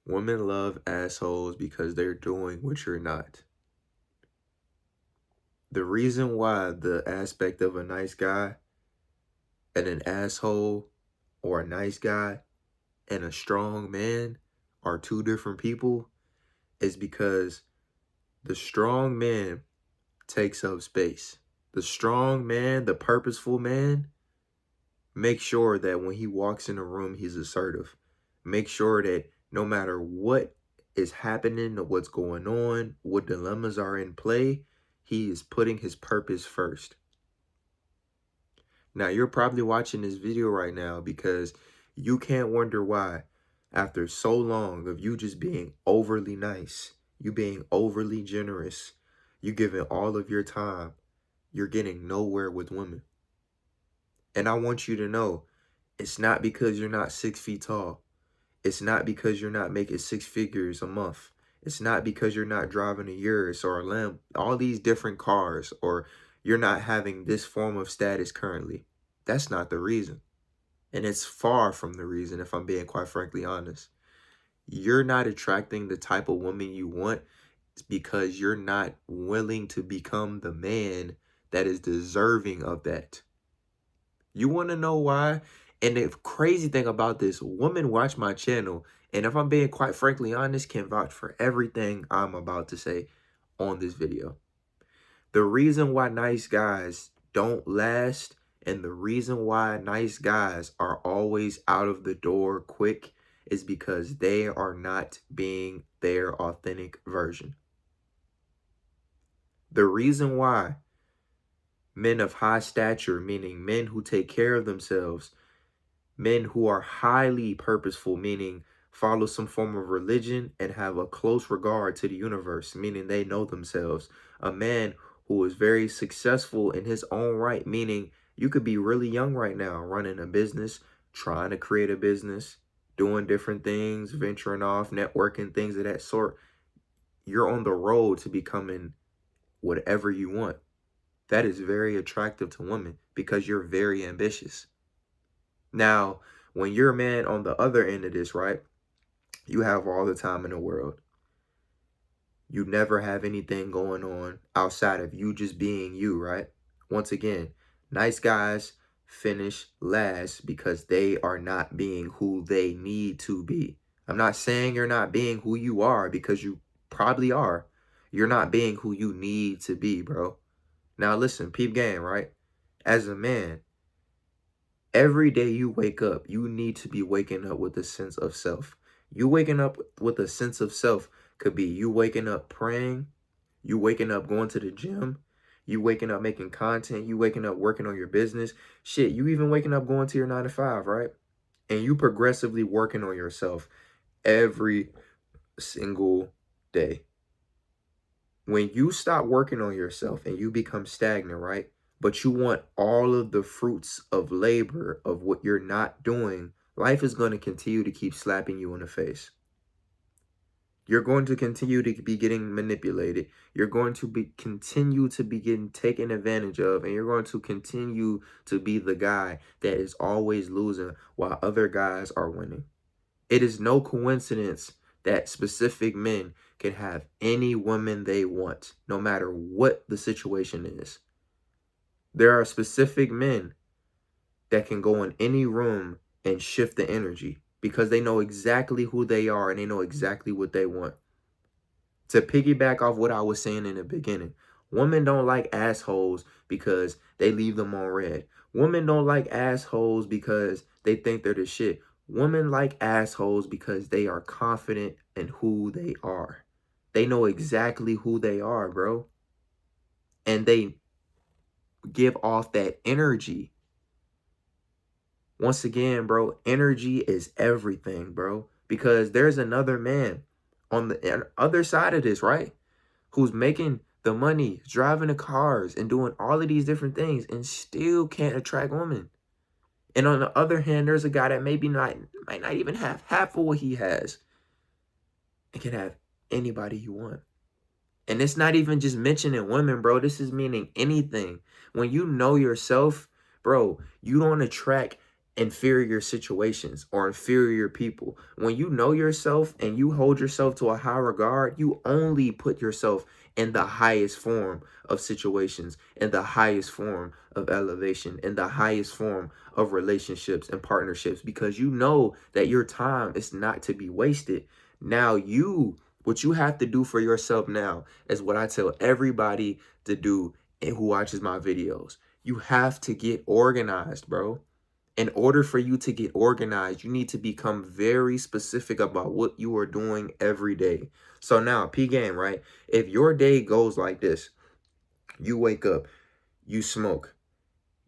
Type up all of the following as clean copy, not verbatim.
Women love assholes because they're doing what you're not. The reason why the aspect of a nice guy and an asshole, or a nice guy and a strong man, are two different people is because the strong man takes up space. The strong man, the purposeful man, makes sure that when he walks in a room, he's assertive. Make sure that no matter what is happening or what's going on, what dilemmas are in play, he is putting his purpose first. Now, you're probably watching this video right now because you can't wonder why, after so long of you just being overly nice, you being overly generous, you giving all of your time, you're getting nowhere with women. And I want you to know, it's not because you're not 6 feet tall. It's not because you're not making 6 figures a month. It's not because you're not driving a Urus or a Lamb, all these different cars, or you're not having this form of status currently. That's not the reason. And it's far from the reason, if I'm being quite frankly honest. You're not attracting the type of woman you want because you're not willing to become the man that is deserving of that. You want to know why? And the crazy thing about this, women watch my channel, and if I'm being quite frankly honest, can vouch for everything I'm about to say on this video. The reason why nice guys don't last, and the reason why nice guys are always out of the door quick, is because they are not being their authentic version. The reason why men of high stature, meaning men who take care of themselves, men who are highly purposeful, meaning follow some form of religion and have a close regard to the universe, meaning they know themselves. A man who is very successful in his own right, meaning you could be really young right now, running a business, trying to create a business, doing different things, venturing off, networking, things of that sort. You're on the road to becoming whatever you want. That is very attractive to women because you're very ambitious. Now, when you're a man on the other end of this, right, you have all the time in the world. You never have anything going on outside of you just being you, right? Once again, nice guys finish last because they are not being who they need to be. I'm not saying you're not being who you are, because you probably are. You're not being who you need to be, bro. Now listen, peep game, right? As a man, every day you wake up, you need to be waking up with a sense of self. You waking up with a sense of self could be you waking up praying, you waking up going to the gym, you waking up making content, you waking up working on your business. Shit, you even waking up going to your 9 to 5, right? And you progressively working on yourself every single day. When you stop working on yourself and you become stagnant, right? But you want all of the fruits of labor of what you're not doing, life is going to continue to keep slapping you in the face. You're going to continue to be getting manipulated. You're going to continue to be getting taken advantage of, and you're going to continue to be the guy that is always losing while other guys are winning. It is no coincidence that specific men can have any woman they want, no matter what the situation is. There are specific men that can go in any room and shift the energy because they know exactly who they are and they know exactly what they want. To piggyback off what I was saying in the beginning, women don't like assholes because they leave them on red. Women don't like assholes because they think they're the shit. Women like assholes because they are confident in who they are. They know exactly who they are, bro. And they give off that energy. Once again, bro, energy is everything, bro. Because there's another man on the other side of this, right? Who's making the money, driving the cars, and doing all of these different things and still can't attract women. And on the other hand, there's a guy that might not even have half of what he has and can have anybody you want. And it's not even just mentioning women, bro. This is meaning anything. When you know yourself, bro, you don't attract inferior situations or inferior people. When you know yourself and you hold yourself to a high regard, you only put yourself in the highest form of situations, in the highest form of elevation, in the highest form of relationships and partnerships, because you know that your time is not to be wasted. Now what you have to do for yourself now is what I tell everybody to do and who watches my videos. You have to get organized, bro. In order for you to get organized, you need to become very specific about what you are doing every day. So now, P game, right? If your day goes like this, you wake up, you smoke,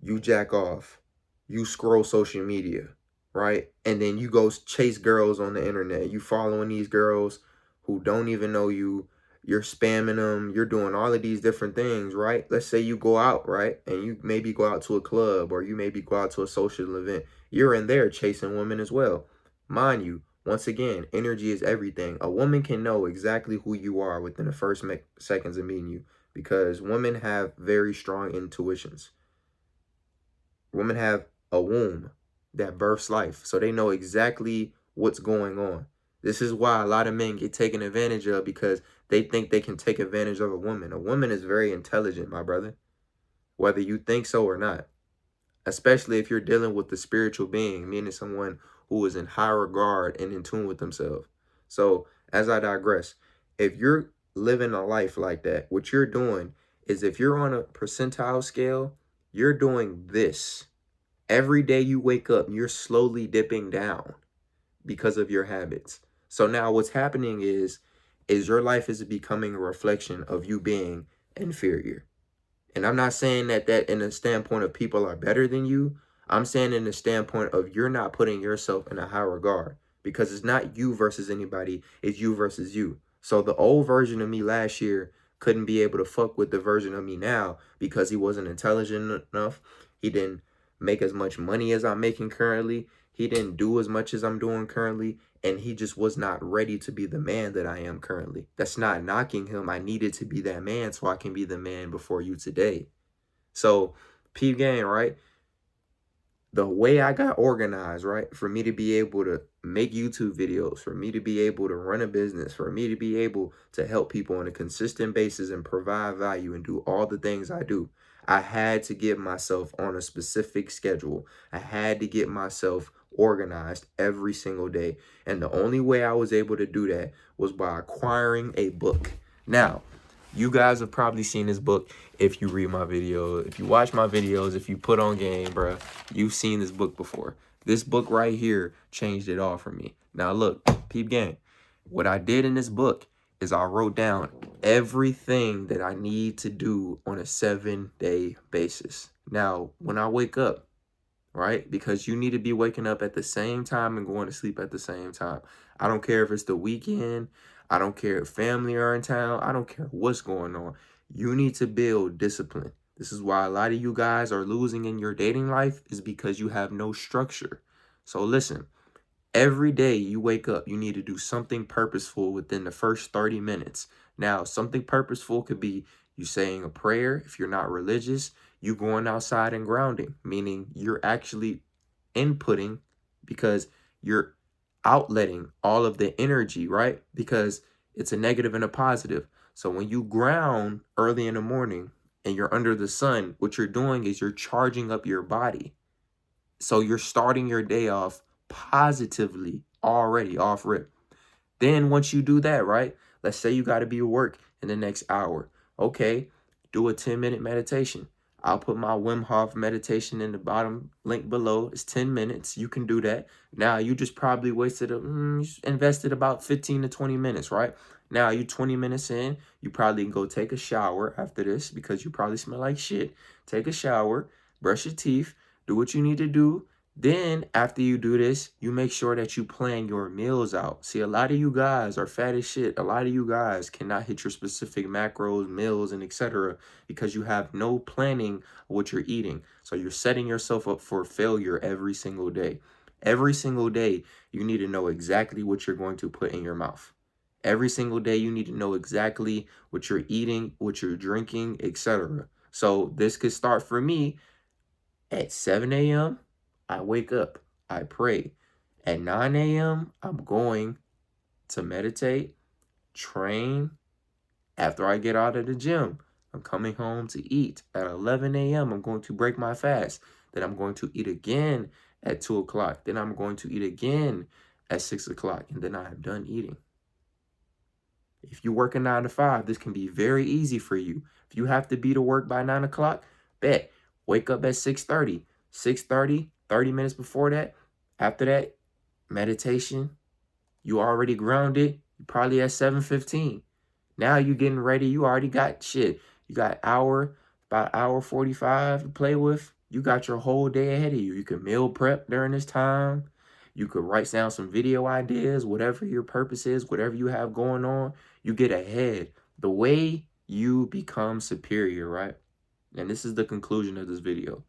you jack off, you scroll social media, right? And then you go chase girls on the internet. You following these girls who don't even know you. You're spamming them. You're doing all of these different things, right? Let's say you go out, right? And you maybe go out to a club or you maybe go out to a social event. You're in there chasing women as well. Mind you, once again, energy is everything. A woman can know exactly who you are within the first seconds of meeting you because women have very strong intuitions. Women have a womb that births life, so they know exactly what's going on. This is why a lot of men get taken advantage of because they think they can take advantage of a woman. A woman is very intelligent, my brother, whether you think so or not, especially if you're dealing with the spiritual being, meaning someone who is in high regard and in tune with themselves. So as I digress, if you're living a life like that, what you're doing is if you're on a percentile scale, you're doing this. Every day you wake up, you're slowly dipping down because of your habits. So now what's happening is your life is becoming a reflection of you being inferior. And I'm not saying that in a standpoint of people are better than you. I'm saying in the standpoint of you're not putting yourself in a high regard because it's not you versus anybody. It's you versus you. So the old version of me last year couldn't be able to fuck with the version of me now because he wasn't intelligent enough. He didn't make as much money as I'm making currently. He didn't do as much as I'm doing currently. And he just was not ready to be the man that I am currently. That's not knocking him. I needed to be that man so I can be the man before you today. So, peep game, right? The way I got organized, right? For me to be able to make YouTube videos, for me to be able to run a business, for me to be able to help people on a consistent basis and provide value and do all the things I do, I had to get myself on a specific schedule. I had to get myself organized every single day. And the only way I was able to do that was by acquiring a book. Now, you guys have probably seen this book if you read my video, if you watch my videos, if you put on game, bro, you've seen this book before. This book right here changed it all for me. Now look, peep game. What I did in this book is I wrote down everything that I need to do on a 7-day basis. Now, when I wake up, right? Because you need to be waking up at the same time and going to sleep at the same time. I don't care if it's the weekend. I don't care if family are in town. I don't care what's going on. You need to build discipline. This is why a lot of you guys are losing in your dating life is because you have no structure. So listen, every day you wake up, you need to do something purposeful within the first 30 minutes. Now, something purposeful could be you saying a prayer if you're not religious, you going outside and grounding, meaning you're actually inputting because you're outletting all of the energy, right? Because it's a negative and a positive. So when you ground early in the morning and you're under the sun, what you're doing is you're charging up your body. So you're starting your day off positively already off rip. Then once you do that, right? Let's say you got to be at work in the next hour. Okay, do a 10-minute meditation. I'll put my Wim Hof meditation in the bottom link below. It's 10 minutes. You can do that. Now you just probably invested about 15 to 20 minutes, right? Now you 20 minutes in, you probably can go take a shower after this because you probably smell like shit. Take a shower, brush your teeth, do what you need to do. Then after you do this, you make sure that you plan your meals out. See, a lot of you guys are fat as shit. A lot of you guys cannot hit your specific macros, meals, and etc. because you have no planning of what you're eating. So you're setting yourself up for failure every single day. Every single day, you need to know exactly what you're going to put in your mouth. Every single day, you need to know exactly what you're eating, what you're drinking, etc. So this could start for me at 7 a.m. I wake up, I pray. At 9 a.m., I'm going to meditate, train. After I get out of the gym, I'm coming home to eat. At 11 a.m., I'm going to break my fast. Then I'm going to eat again at 2 o'clock. Then I'm going to eat again at 6 o'clock. And then I am done eating. If you work a 9 to 5, this can be very easy for you. If you have to be to work by 9 o'clock, bet. Wake up at 6:30. 6:30, 30 minutes before that. After that, meditation. You already grounded. You probably at 7:15. Now you getting ready. You already got shit. You got about hour 45 to play with. You got your whole day ahead of you. You can meal prep during this time. You could write down some video ideas, whatever your purpose is, whatever you have going on, you get ahead. The way you become superior, right? And this is the conclusion of this video.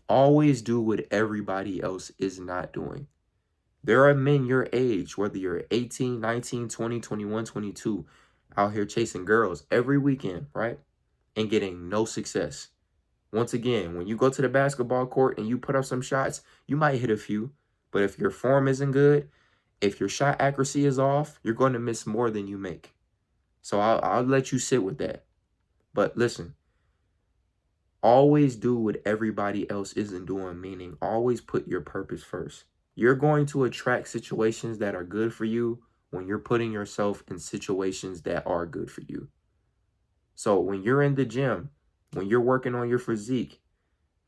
Always do what everybody else is not doing. There are men your age, whether you're 18, 19, 20, 21, 22, out here chasing girls every weekend, right? And getting no success. Once again, when you go to the basketball court and you put up some shots, you might hit a few. But if your form isn't good, if your shot accuracy is off, you're going to miss more than you make. So I'll let you sit with that. But listen, always do what everybody else isn't doing, meaning always put your purpose first. You're going to attract situations that are good for you when you're putting yourself in situations that are good for you. So when you're in the gym, when you're working on your physique,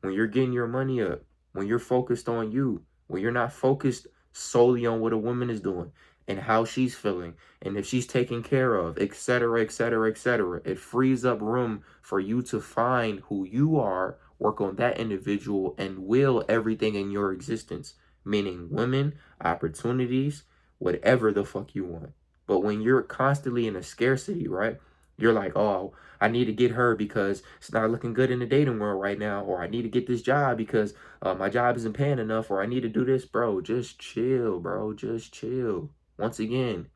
when you're getting your money up, when you're focused on you, when you're not focused solely on what a woman is doing and how she's feeling and if she's taken care of, etc., etc., etc., it frees up room for you to find who you are, work on that individual, and will everything in your existence, meaning women, opportunities, whatever the fuck you want. But when you're constantly in a scarcity, right? You're like, oh, I need to get her because it's not looking good in the dating world right now, or I need to get this job because my job isn't paying enough, or I need to do this, bro. Just chill, bro. Just chill. Once again,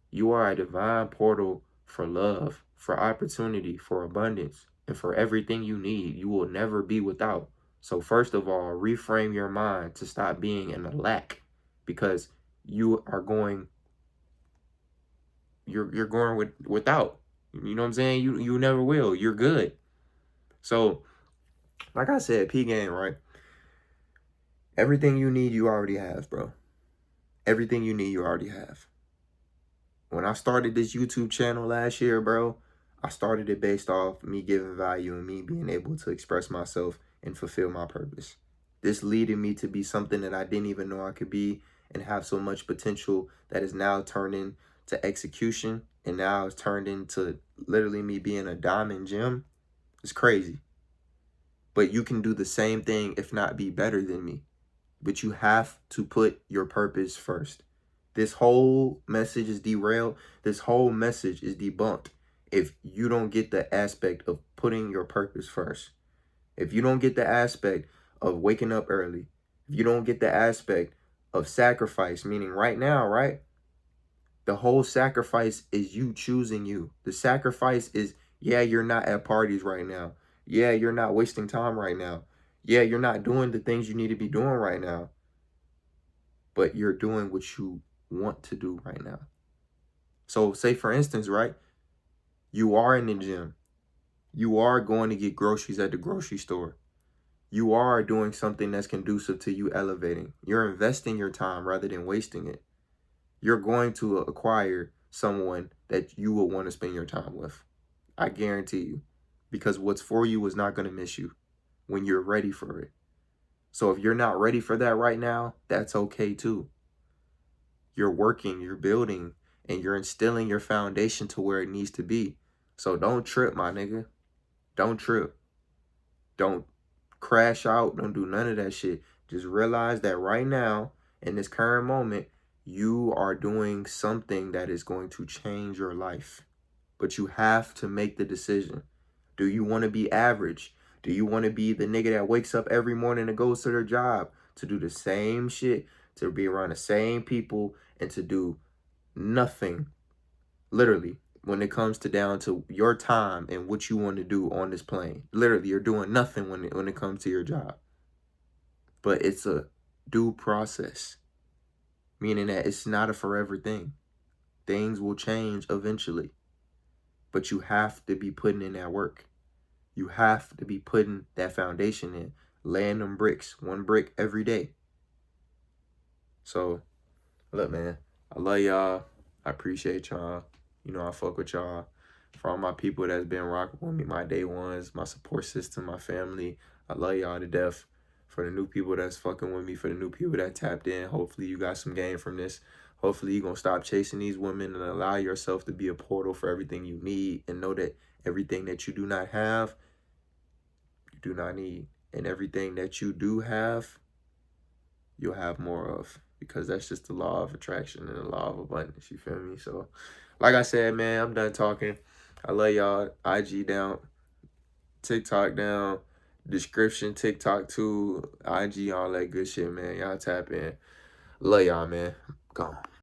you are a divine portal for love, for opportunity, for abundance, and for everything you need. You will never be without. So first of all, reframe your mind to stop being in a lack, because you are going, you're going without. You know what I'm saying? You never will. You're good. So, like I said, P game, right? Everything you need, you already have, bro. Everything you need, you already have. When I started this YouTube channel last year, bro, I started it based off me giving value and me being able to express myself and fulfill my purpose. This leading me to be something that I didn't even know I could be and have so much potential that is now turned into execution, and now it's turned into literally me being a diamond gem. It's crazy. But you can do the same thing, if not be better than me. But you have to put your purpose first. This whole message is derailed. This whole message is debunked if you don't get the aspect of putting your purpose first. If you don't get the aspect of waking up early, if you don't get the aspect of sacrifice, meaning right now, right? The whole sacrifice is you choosing you. The sacrifice is, yeah, you're not at parties right now. Yeah, you're not wasting time right now. Yeah, you're not doing the things you need to be doing right now. But you're doing what you want to do right now. So say, for instance, right? You are in the gym. You are going to get groceries at the grocery store. You are doing something that's conducive to you elevating. You're investing your time rather than wasting it. You're going to acquire someone that you will want to spend your time with. I guarantee you. Because what's for you is not going to miss you when you're ready for it. So if you're not ready for that right now, that's okay too. You're working, you're building, and you're instilling your foundation to where it needs to be. So don't trip, my nigga. Don't trip. Don't crash out. Don't do none of that shit. Just realize that right now, in this current moment, you are doing something that is going to change your life. But you have to make the decision. Do you want to be average? Do you want to be the nigga that wakes up every morning and goes to their job to do the same shit, to be around the same people, and to do nothing, literally, when it comes to down to your time and what you want to do on this plane? Literally, you're doing nothing when it comes to your job. But it's a due process, meaning that it's not a forever thing. Things will change eventually, but you have to be putting in that work. You have to be putting that foundation in, laying them bricks, one brick every day. So, look, man, I love y'all. I appreciate y'all. You know, I fuck with y'all. For all my people that's been rocking with me, my day ones, my support system, my family, I love y'all to death. For the new people that's fucking with me, for the new people that tapped in, hopefully you got some gain from this. Hopefully you're going to stop chasing these women and allow yourself to be a portal for everything you need, and know that everything that you do not have, you do not need. And everything that you do have, you'll have more of, because that's just the law of attraction and the law of abundance. You feel me? So, like I said, man, I'm done talking. I love y'all. IG down, TikTok down, description, TikTok too, IG, all that good shit, man. Y'all tap in. Love y'all, man. Gone.